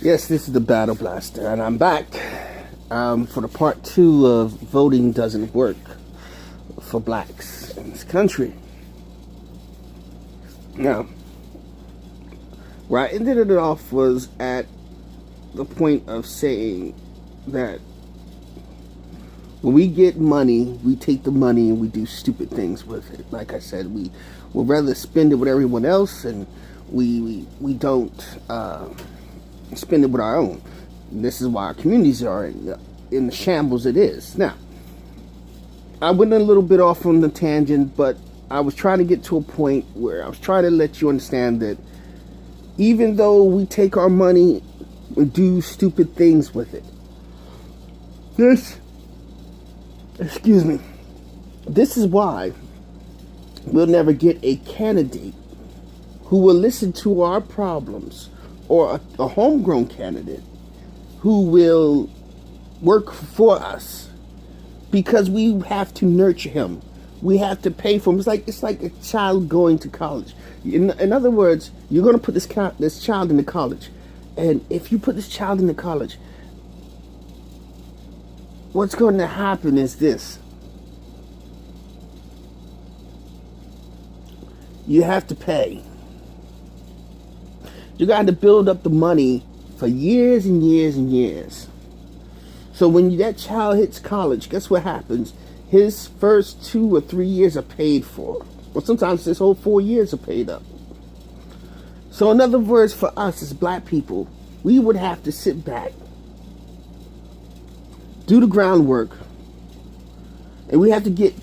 Yes, this is the Battle Blaster, and I'm back for the part 2 of Voting Doesn't Work for Blacks in this country. Now, where I ended it off was at the point of saying that when we get money, we take the money and we do stupid things with it. Like I said, we would rather spend it with everyone else, and we don't spend it with our own. And this is why our communities are in the shambles it is. Now, I went a little bit off on the tangent, but I was trying to get to a point where I was trying to let you understand that even though we take our money and do stupid things with it, this is why we'll never get a candidate who will listen to our problems, or a homegrown candidate who will work for us, because we have to nurture him. We have to pay for him. It's like a child going to college. In other words, you're going to put this child into college, and if you put this child into college, what's going to happen is this: you have to pay. You got to build up the money for years and years and years. So when that child hits college, guess what happens? His first 2 or 3 years are paid for. Or sometimes his whole 4 years are paid up. So in other words, for us as black people, we would have to sit back, do the groundwork, and we have to get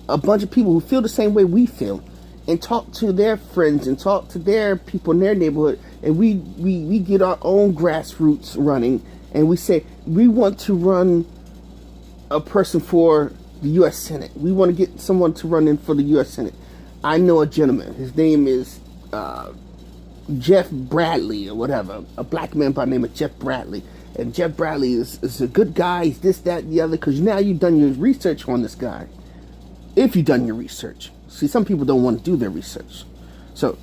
a bunch of people who feel the same way we feel, and talk to their friends and talk to their people in their neighborhood, and we get our own grassroots running, and we say we want to run a person for the U.S. Senate. We want to get someone to run in for the U.S. Senate. I know a gentleman. His name is Jeff Bradley or whatever. A black man by the name of Jeff Bradley. And Jeff Bradley is a good guy. He's this, that, and the other, because now you've done your research on this guy. If you've done your research. See, some people don't want to do their research. So,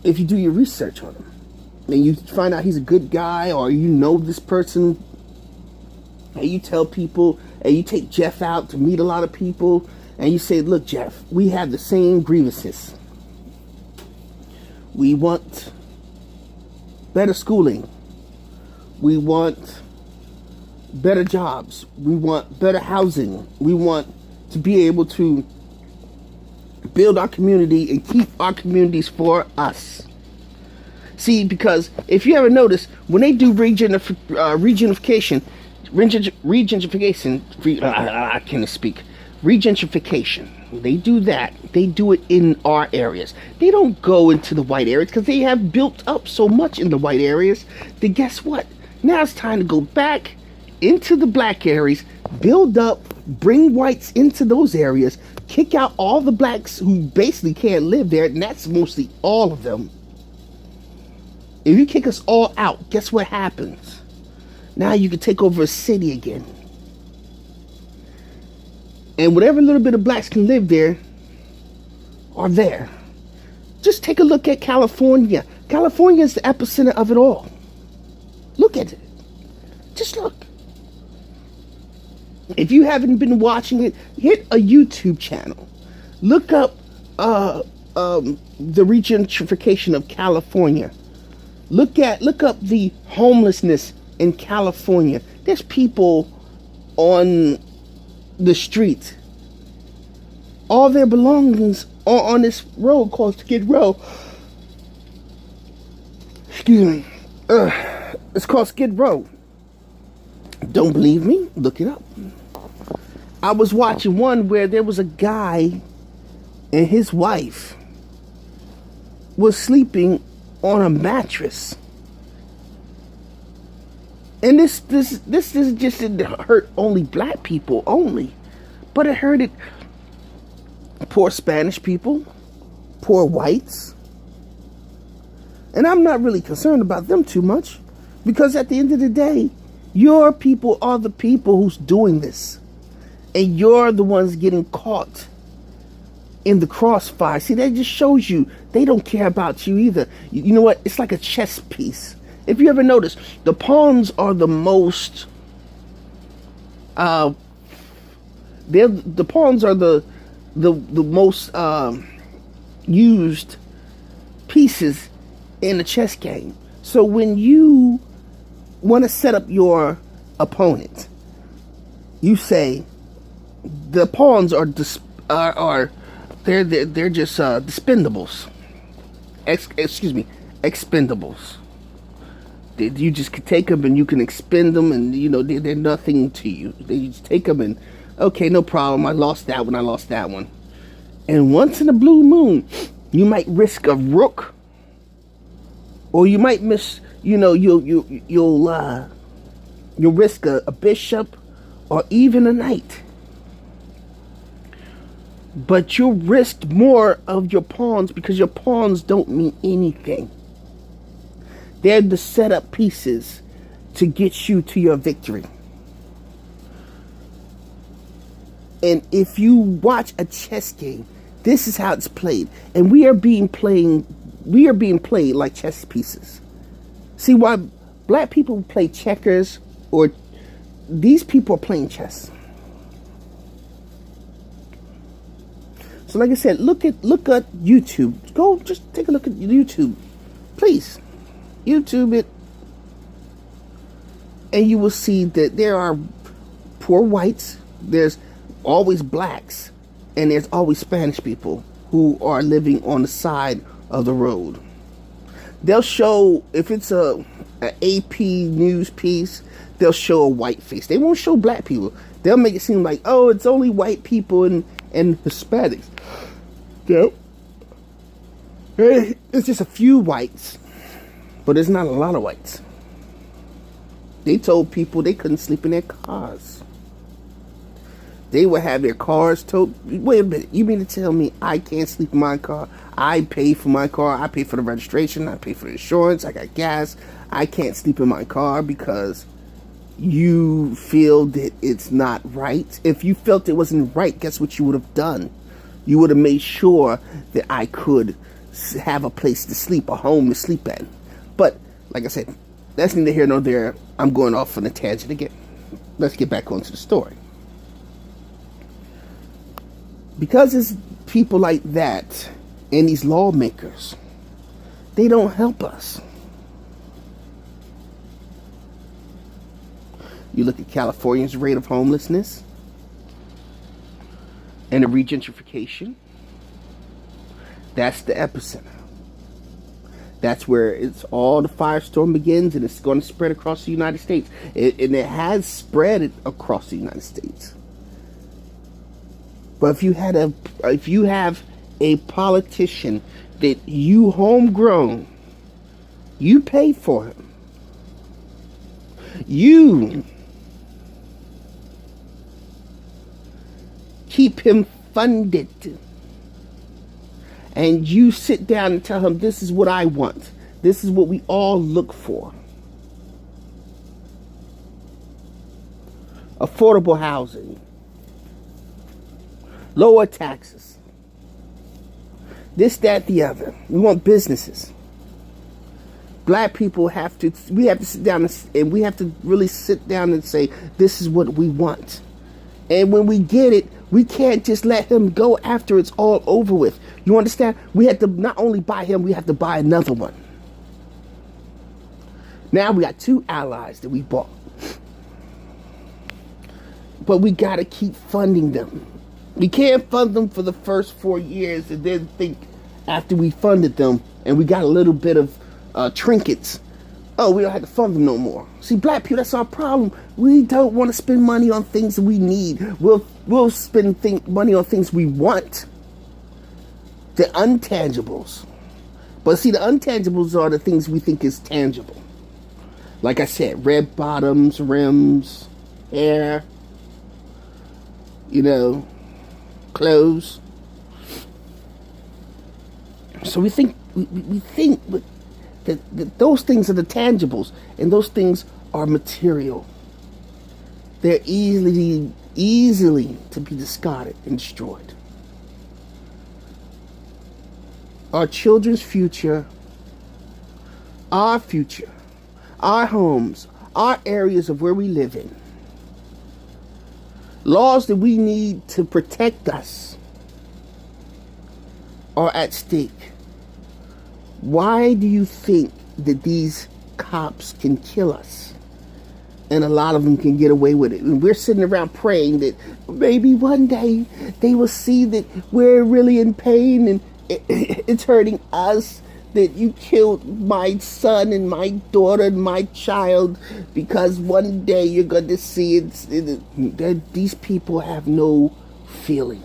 if you do your research on him, and you find out he's a good guy, or you know this person, and you tell people, and you take Jeff out to meet a lot of people, and you say, look, Jeff, we have the same grievances. We want better schooling. We want better jobs. We want better housing. We want to be able to build our community and keep our communities for us. See, because if you ever notice, when they do regentrification, they do that. They do it in our areas. They don't go into the white areas, because they have built up so much in the white areas that guess what? Now it's time to go back into the black areas, build up, bring whites into those areas, kick out all the blacks who basically can't live there, and that's mostly all of them. If you kick us all out, guess what happens? Now you can take over a city again. And whatever little bit of blacks can live there are there. Just take a look at California. California is the epicenter of it all. Look at it. Just look. If you haven't been watching it, hit a YouTube channel. Look up the regentrification of California. Look up the homelessness in California. There's people on the street. All their belongings are on this road called Skid Row. Excuse me. It's called Skid Row. Don't believe me? Look it up. I was watching one where there was a guy and his wife was sleeping on a mattress. And this just didn't hurt only black people only, but it hurted poor Spanish people, poor whites. And I'm not really concerned about them too much, because at the end of the day, your people are the people who's doing this. And you're the ones getting caught in the crossfire. See, that just shows you they don't care about you either. You know what? It's like a chess piece. If you ever notice, the pawns are the most. The pawns are the most used pieces in a chess game. So when you want to set up your opponent, you say the pawns are they're just dispendables. Excuse me, expendables. You just can take them and you can expend them, and they're nothing to you. They just take them and okay, no problem. I lost that one. And once in a blue moon, you might risk a rook, or you might miss. You'll risk a bishop, or even a knight. But you'll risk more of your pawns because your pawns don't mean anything. They're the setup pieces to get you to your victory. And if you watch a chess game, this is how it's played. And we are being played like chess pieces. See why black people play checkers, or these people are playing chess. So like I said, look at YouTube. Go just take a look at YouTube. Please. YouTube it. And you will see that there are poor whites, there's always blacks, and there's always Spanish people who are living on the side of the road. They'll show, if it's a AP news piece, they'll show a white face. They won't show black people. They'll make it seem like, oh, it's only white people and Hispanics. Yep. It's just a few whites, but there's not a lot of whites. They told people they couldn't sleep in their cars. They would have their cars towed. Wait a minute, you mean to tell me I can't sleep in my car? I pay for my car, I pay for the registration, I pay for the insurance, I got gas. I can't sleep in my car because you feel that it's not right? If you felt it wasn't right, guess what you would have done? You would have made sure that I could have a place to sleep, a home to sleep at. But, like I said, that's neither here nor there. I'm going off on a tangent again. Let's get back onto the story. Because it's people like that and these lawmakers, they don't help us. You look at California's rate of homelessness and the regentrification. That's the epicenter. That's where it's all the firestorm begins, and it's going to spread across the United States. And it has spread across the United States. But if you have a politician that you homegrown, you pay for him, you keep him funded, and you sit down and tell him, this is what I want, this is what we all look for. Affordable housing, lower taxes, this, that, the other. We want businesses. Black people we have to sit down and we have to really sit down and say, this is what we want. And when we get it, we can't just let him go after it's all over with. You understand? We have to not only buy him, we have to buy another one. Now we got two allies that we bought. But we got to keep funding them. We can't fund them for the first 4 years and then think after we funded them and we got a little bit of trinkets, oh, we don't have to fund them no more. See, black people, that's our problem. We don't want to spend money on things that we need. We'll spend money on things we want. The untangibles. But see, the untangibles are the things we think is tangible. Like I said, red bottoms, rims, hair, clothes. So we think that those things are the tangibles, and those things are material. They're easily to be discarded and destroyed. our children's future, our homes, our areas of where we live in, laws that we need to protect us are at stake. Why do you think that these cops can kill us? And a lot of them can get away with it. And we're sitting around praying that maybe one day they will see that we're really in pain and it's hurting us, that you killed my son and my daughter and my child, because one day you're going to see that these people have no feeling.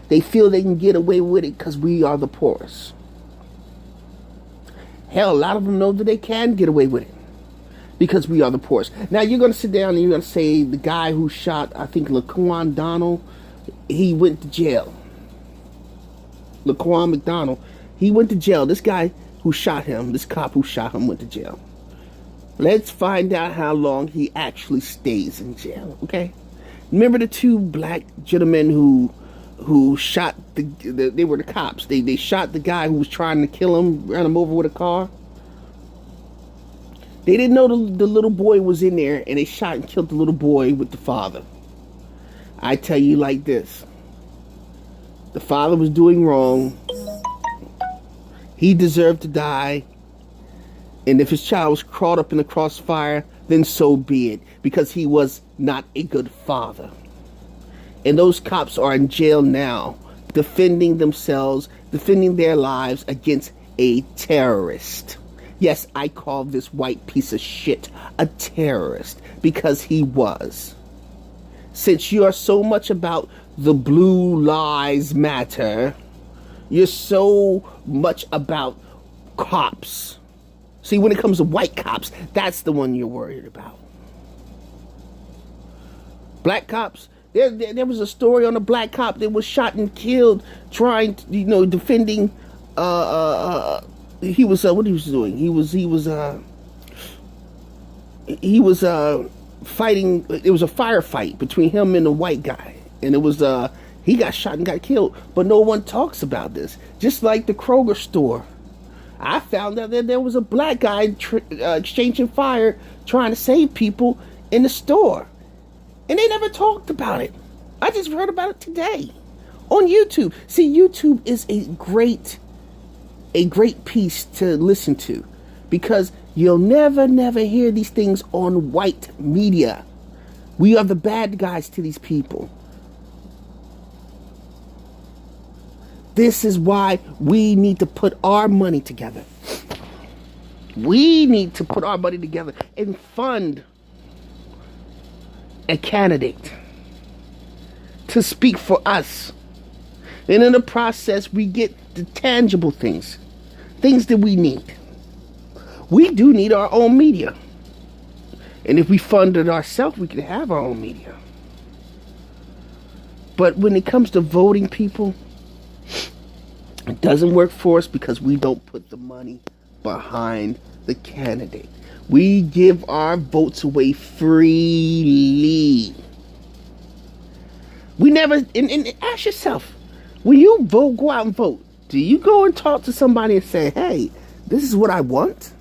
They feel they can get away with it because we are the poorest. Hell, a lot of them know that they can get away with it because we are the poorest. Now you're going to sit down and you're going to say the guy who shot, I think, Laquan Donald, he went to jail. Laquan McDonald, he went to jail. This guy who shot him, this cop who shot him, went to jail. Let's find out how long he actually stays in jail, okay? Remember the two black gentlemen who shot they were the cops. They shot the guy who was trying to kill him, ran him over with a car. They didn't know the little boy was in there, and they shot and killed the little boy with the father. I tell you like this. The father was doing wrong. He deserved to die. And if his child was caught up in the crossfire, then so be it, because he was not a good father. And those cops are in jail now, defending themselves, defending their lives against a terrorist. Yes, I call this white piece of shit a terrorist, because he was. Since you are so much about the blue lives matter, you're so much about cops. See, when it comes to white cops, that's the one you're worried about. Black cops, there was a story on a black cop that was shot and killed trying to, defending, he was, what he was doing? He was fighting, it was a firefight between him and a white guy. And it was, he got shot and got killed. But no one talks about this. Just like the Kroger store. I found out that there was a black guy exchanging fire trying to save people in the store. And they never talked about it. I just heard about it today on YouTube. See, YouTube is a great piece to listen to, because you'll never hear these things on white media. We are the bad guys to these people. This is why we need to put our money together. We need to put our money together and fund a candidate to speak for us. And in the process, we get the tangible things that we need. We do need our own media. And if we fund it ourselves, we can have our own media. But when it comes to voting people, it doesn't work for us because we don't put the money behind the candidate. We give our votes away freely. We never, and ask yourself, when you vote, go out and vote, do you go and talk to somebody and say, hey, this is what I want?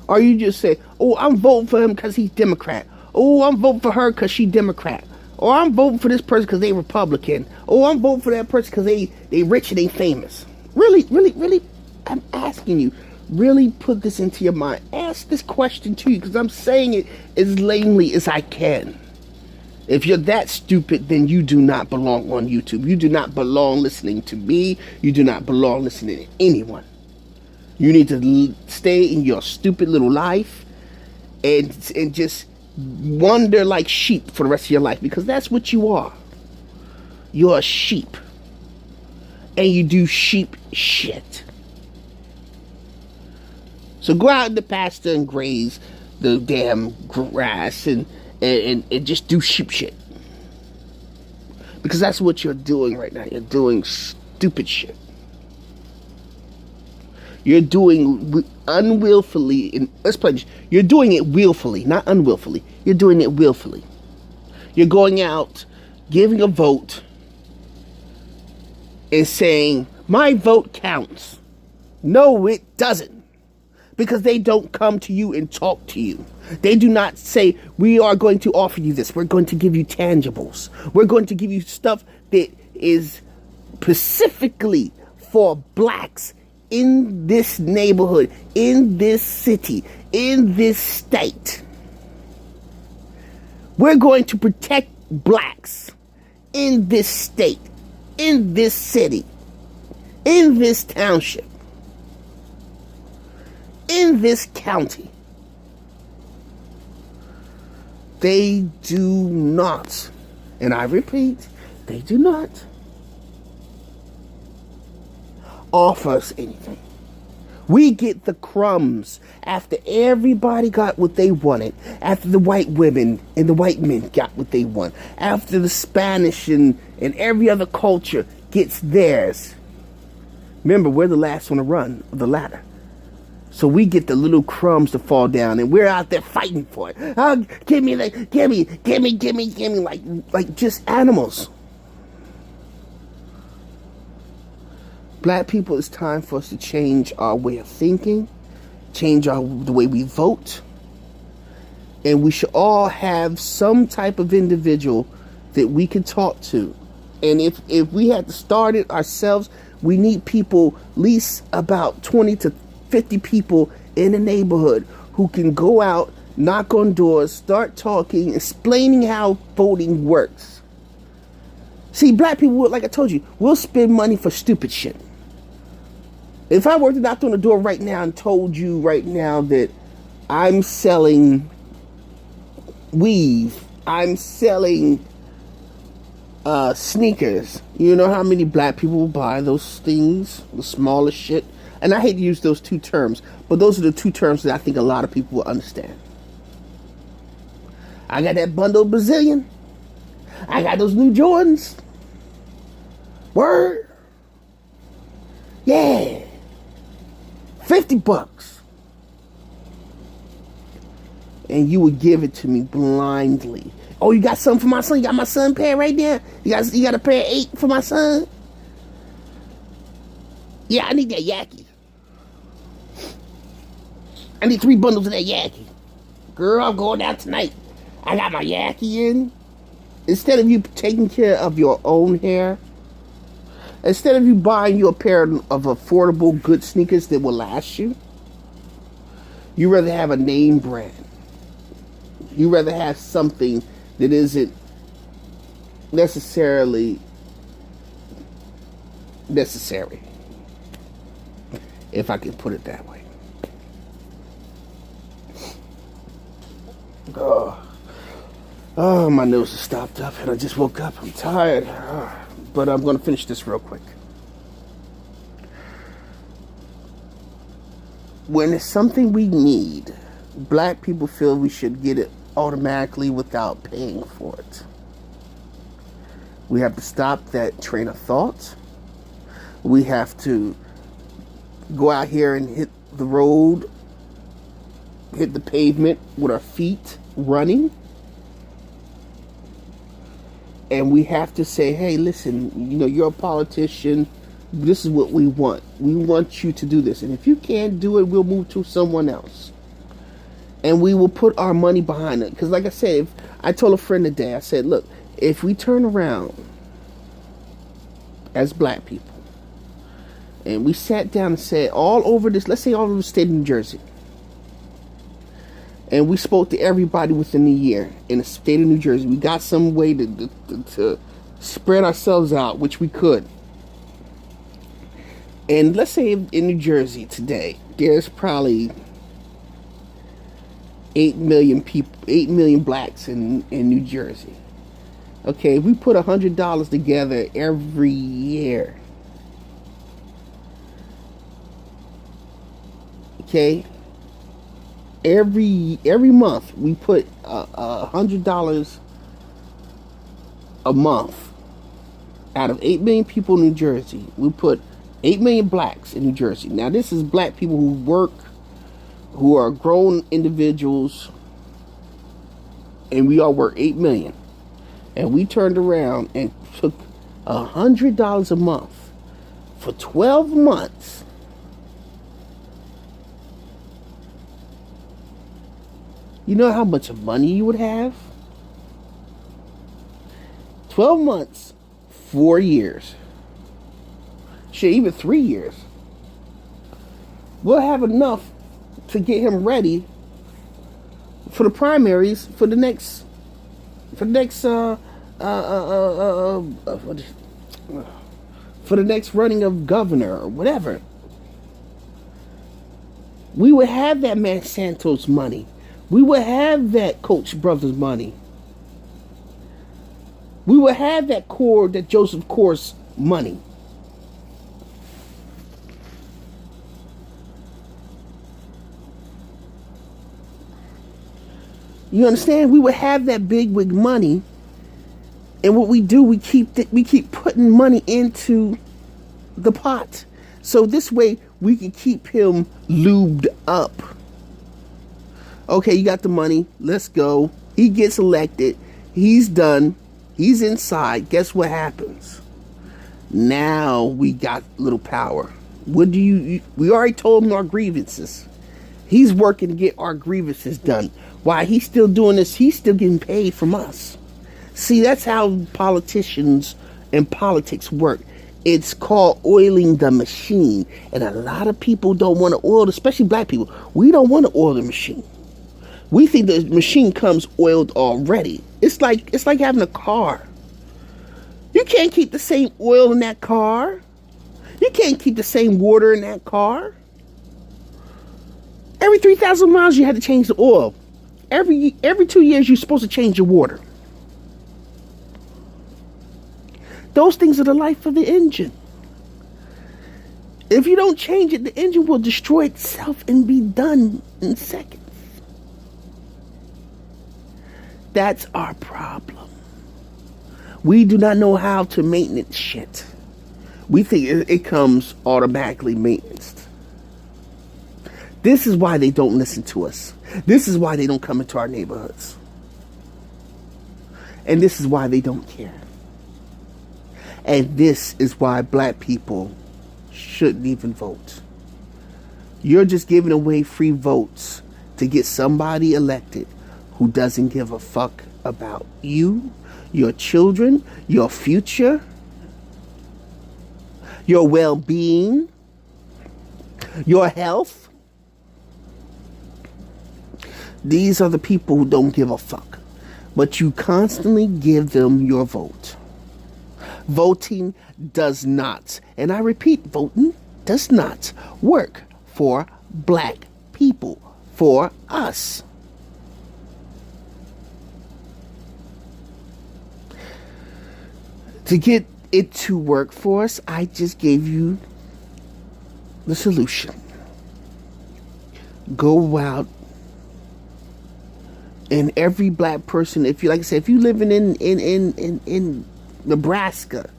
Or you just say, oh, I'm voting for him because he's Democrat. Oh, I'm voting for her because she's Democrat. Or I'm voting for this person because they Republican. Oh, I'm voting for that person because they rich and they famous. Really, I'm asking you, really put this into your mind. Ask this question to you, because I'm saying it as lamely as I can. If you're that stupid, then you do not belong on YouTube. You do not belong listening to me. You do not belong listening to anyone. You need to stay in your stupid little life and just wander like sheep for the rest of your life, because that's what you are. You're a sheep, and you do sheep shit. So go out in the pasture and graze the damn grass and just do sheep shit, because that's what you're doing right now. You're doing stupid shit. You're doing unwillfully. Let's play this. You're doing it willfully, not unwillfully. You're doing it willfully. You're going out, giving a vote, and saying, My vote counts. No, it doesn't. Because they don't come to you and talk to you. They do not say, we are going to offer you this. We're going to give you tangibles. We're going to give you stuff that is specifically for blacks in this neighborhood, in this city, in this state. We're going to protect blacks in this state, in this city, in this township, in this county. They do not, and I repeat, they do not offer us anything. We get the crumbs after everybody got what they wanted, after the white women and the white men got what they want, after the Spanish and every other culture gets theirs. Remember, we're the last one to run the ladder. So we get the little crumbs to fall down, and we're out there fighting for it. Oh, give me, like just animals. Black people, it's time for us to change our way of thinking, change the way we vote, and we should all have some type of individual that we can talk to. And if we had to start it ourselves, we need people, at least about 20 to 50 people in the neighborhood who can go out, knock on doors, start talking, explaining how voting works. See, black people, like I told you, we'll spend money for stupid shit. If I were to knock on the door right now and told you right now that I'm selling weave, I'm selling sneakers, you know how many black people will buy those things, the smallest shit? And I hate to use those two terms, but those are the two terms that I think a lot of people will understand. I got that bundle of Brazilian. I got those new Jordans. Word. Yeah. $50. And you would give it to me blindly. Oh, you got something for my son? You got my son pair right there? You got a pair of 8 for my son? Yeah, I need that Yaki. I need 3 bundles of that Yaki. Girl, I'm going out tonight. I got my Yaki in. Instead of you taking care of your own hair, instead of you buying you a pair of affordable, good sneakers that will last you, you rather have a name brand. You rather have something that isn't necessarily necessary, if I can put it that way. Oh, my nose is stopped up and I just woke up. I'm tired. But I'm going to finish this real quick. When it's something we need, black people feel we should get it automatically without paying for it. We have to stop that train of thought. We have to go out here and hit the road, hit the pavement with our feet running. And we have to say, hey, listen, you're a politician. This is what we want. We want you to do this. And if you can't do it, we'll move to someone else. And we will put our money behind it. Because like I said, I told a friend today, I said, look, if we turn around as black people and we sat down and said all over this, let's say all over the state of New Jersey, and we spoke to everybody within a year in the state of New Jersey. We got some way to spread ourselves out, which we could. And let's say in New Jersey today, there's probably 8 million people, 8 million blacks in New Jersey. Okay, if we put $100 together every year, okay, every month we put $100 a month out of 8 million people in New Jersey. We put 8 million blacks in New Jersey. Now this is black people who work, who are grown individuals, and we all work 8 million. And we turned around and took $100 a month for 12 months. You know how much money you would have? 12 months, 4 years. Shit, even 3 years. We'll have enough to get him ready for the primaries for the next for the next running of governor or whatever. We would have that man Santos money. We would have that Coach Brothers money. We would have that Joseph Course money. You understand? We would have that bigwig money, and what we do, we keep putting money into the pot, so this way we can keep him lubed up. Okay, you got the money. Let's go. He gets elected. He's done. He's inside. Guess what happens? Now we got little power. What do you? We already told him our grievances. He's working to get our grievances done. Why he's still doing this? He's still getting paid from us. See, that's how politicians and politics work. It's called oiling the machine. And a lot of people don't want to oil, especially black people. We don't want to oil the machine. We think the machine comes oiled already. It's like having a car. You can't keep the same oil in that car. You can't keep the same water in that car. Every 3,000 miles, you had to change the oil. Every 2 years, you're supposed to change your water. Those things are the life of the engine. If you don't change it, the engine will destroy itself and be done in seconds. That's our problem. We do not know how to maintenance shit. We think it comes automatically maintenance. This is why they don't listen to us. This is why they don't come into our neighborhoods. And this is why they don't care. And this is why black people shouldn't even vote. You're just giving away free votes to get somebody elected who doesn't give a fuck about you, your children, your future, your well-being, your health. These are the people who don't give a fuck. But you constantly give them your vote. Voting does not, and I repeat, voting does not work for black people, for us. To get it to work for us, I just gave you the solution. Go out, and every black person, if you, like I said, if you living in Nebraska,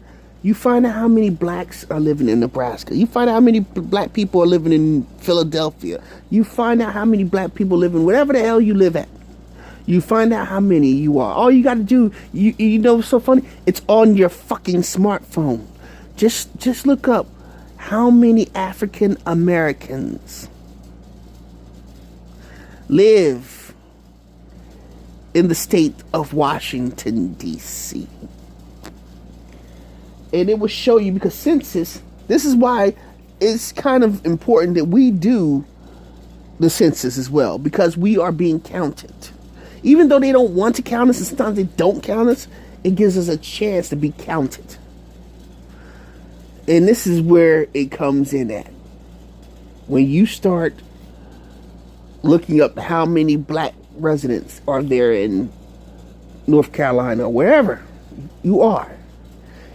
you find out how many blacks are living in Nebraska. You find out how many black people are living in Philadelphia. You find out how many black people live in whatever the hell you live at. You find out how many you are. All you got to do, you know what's so funny? It's on your fucking smartphone. Just look up how many African Americans live in the state of Washington, D.C. And it will show you, because census, this is why it's kind of important that we do the census as well, because we are being counted. Even though they don't want to count us, and sometimes they don't count us, it gives us a chance to be counted. And this is where it comes in at. When you start looking up how many black residents are there in North Carolina or wherever you are,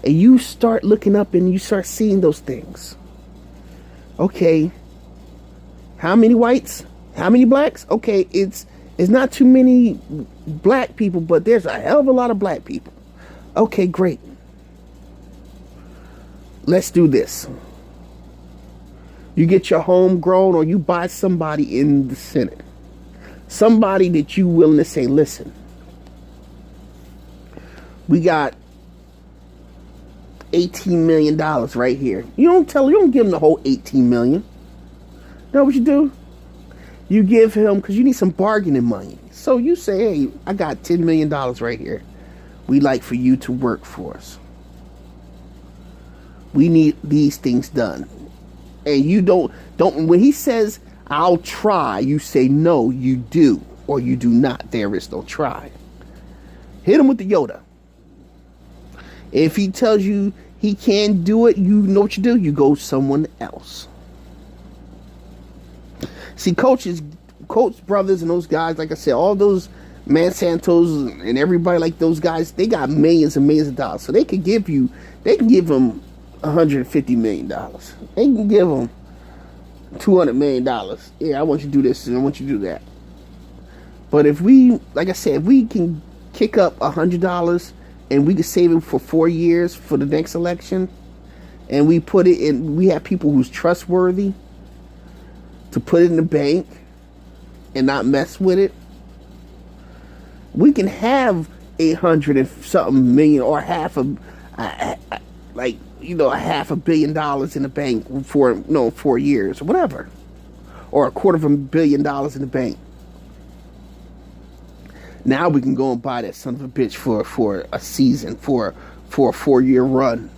and you start looking up and you start seeing those things. Okay, how many whites? How many blacks? Okay, it's not too many black people, but there's a hell of a lot of black people. Okay, great. Let's do this. You get your homegrown, or you buy somebody in the Senate. Somebody that you willing to say, listen, we got $18 million right here. You don't give him the whole $18 million. You know what you do? You give him, because you need some bargaining money. So you say, hey, I got $10 million right here. We'd like for you to work for us. We need these things done. And you don't, when he says, I'll try, you say, no, you do, or you do not. There is no try. Hit him with the Yoda. If he tells you he can't do it, you know what you do? You go someone else. See, Coach Brothers and those guys, like I said, all those Monsantos and everybody like those guys, they got millions and millions of dollars. So they can give them $150 million. They can give them $200 million. Yeah, I want you to do this and I want you to do that. But if we, like I said, if we can kick up $100 and we can save it for 4 years for the next election, and we put it in, we have people who's trustworthy to put it in the bank and not mess with it, we can have 800 and something million or half a $500 million in the bank for 4 years or whatever, or $250 million in the bank. Now we can go and buy that son of a bitch for a season, for a 4-year run.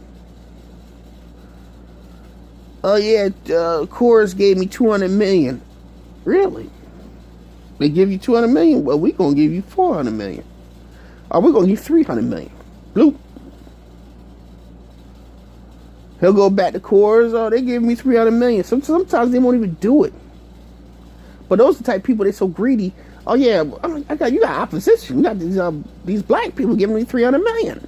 Oh yeah, Coors gave me $200 million. Really? They give you $200 million? Well, we're gonna give you $400 million. Or we're gonna give you $300 million. Bloop. He'll go back to Coors. Oh, they give me $300 million. Sometimes they won't even do it. But those are the type of people, they're so greedy. Oh yeah, you got opposition. You got these black people giving me $300 million.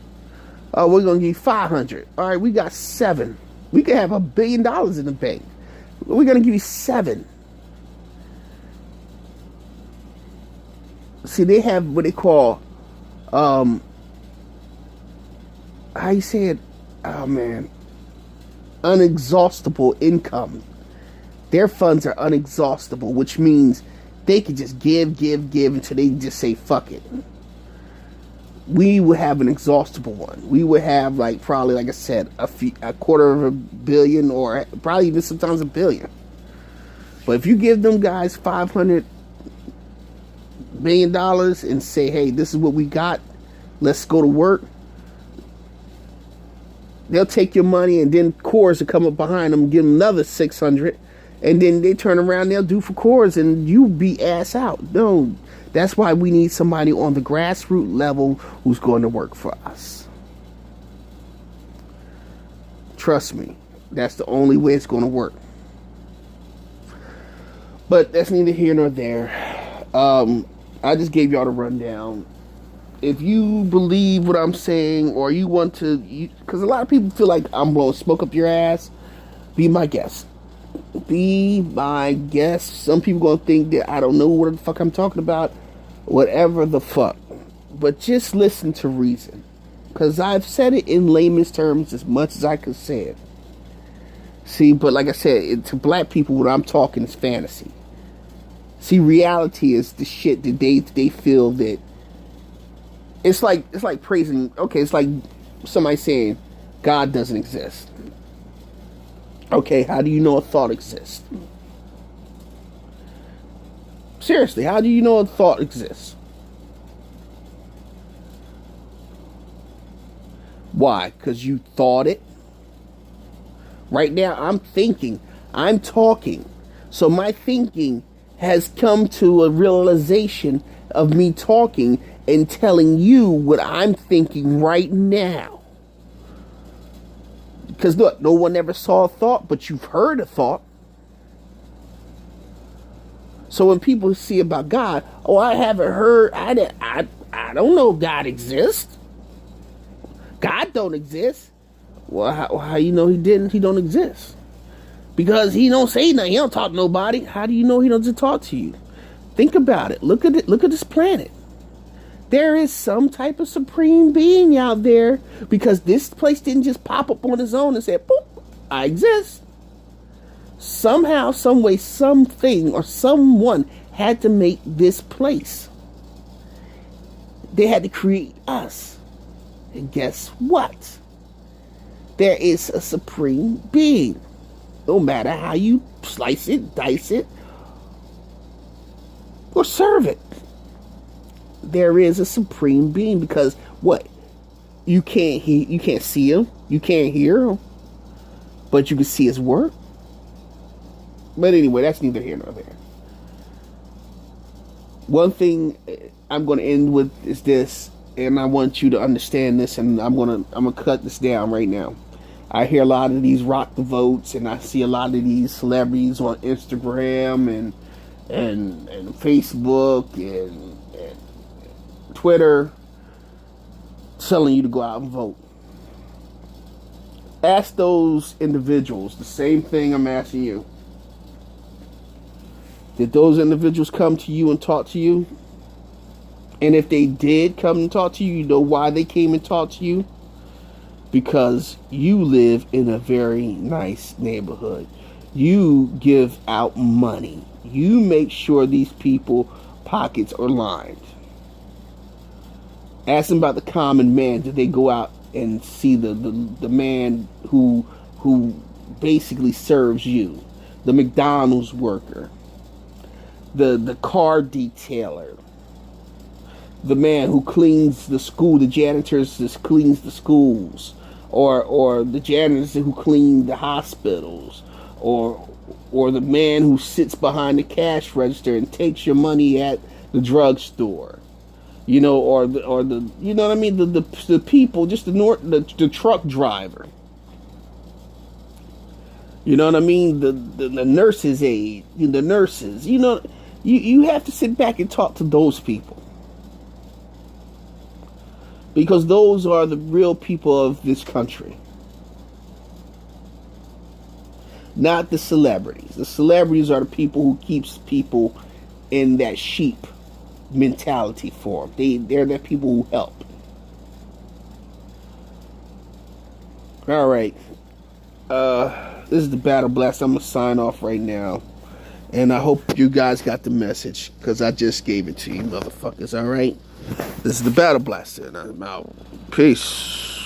Oh, we're gonna give you 500. All right, we got 7. We could have $1 billion in the bank. We're gonna give you 7. See, they have what they call, how you say it? Oh man, unexhaustible income. Their funds are unexhaustible, which means they could just give until they just say fuck it. We would have an exhaustible one. We would have probably, like I said, $250 million, or probably even sometimes $1 billion. But if you give them guys $500 million and say, hey, this is what we got, let's go to work, they'll take your money, and then Coors will come up behind them and give them another 600, and then they turn around, they'll do for Coors, and you be ass out. No, that's why we need somebody on the grassroots level who's going to work for us. Trust me, that's the only way it's going to work. But that's neither here nor there. I just gave y'all the rundown. If you believe what I'm saying, or you want to, because a lot of people feel like I'm blowing smoke up your ass, be my guest. Be my guest. Some people gonna think that I don't know what the fuck I'm talking about. Whatever the fuck. But just listen to reason. Because I've said it in layman's terms as much as I could say it. See, but like I said, to black people, what I'm talking is fantasy. See, reality is the shit that they feel that it's like praising. Okay, it's like somebody saying God doesn't exist. Okay, how do you know a thought exists? Seriously, how do you know a thought exists? Why? Because you thought it. Right now, I'm thinking. I'm talking. So my thinking has come to a realization of me talking and telling you what I'm thinking right now. Because look, no one ever saw a thought, but you've heard a thought. So when people see about God, oh, I haven't heard, I don't know if God exists. God don't exist. Well, how you know he don't exist? Because he don't say nothing. He don't talk to nobody. How do you know he doesn't talk to you? Think about it. Look at it. Look at this planet. There is some type of supreme being out there, because this place didn't just pop up on its own and say, boop, I exist. Somehow, some way, something or someone had to make this place. They had to create us. And guess what? There is a supreme being. No matter how you slice it, dice it, or serve it. There is a supreme being, because what? You can't see him, you can't hear him, but you can see his work. But anyway, that's neither here nor there. One thing I'm going to end with is this, and I want you to understand this, and I'm gonna cut this down right now. I hear a lot of these rock the votes, and I see a lot of these celebrities on Instagram and Facebook and Twitter telling you to go out and vote. Ask those individuals the same thing I'm asking you. Did those individuals come to you and talk to you? And if they did come and talk to you, you know why they came and talked to you? Because you live in a very nice neighborhood. You give out money. You make sure these people pockets are lined. Ask them about the common man. Did they go out and see the man who basically serves you? The McDonald's worker. The car detailer. The man who cleans the school, the janitors that cleans the schools. Or the janitors who clean the hospitals. Or the man who sits behind the cash register and takes your money at the drugstore. You know, or the you know what I mean, the people, just the truck driver. You know what I mean, the nurse's aide, the nurses. You know, you have to sit back and talk to those people, because those are the real people of this country. Not the celebrities. The celebrities are the people who keeps people in that sheep mentality form. They're the people who help. All right. This is the Battle Blast. I'm gonna sign off right now, and I hope you guys got the message, because I just gave it to you, motherfuckers. All right. This is the Battle Blaster, and I'm out. Peace.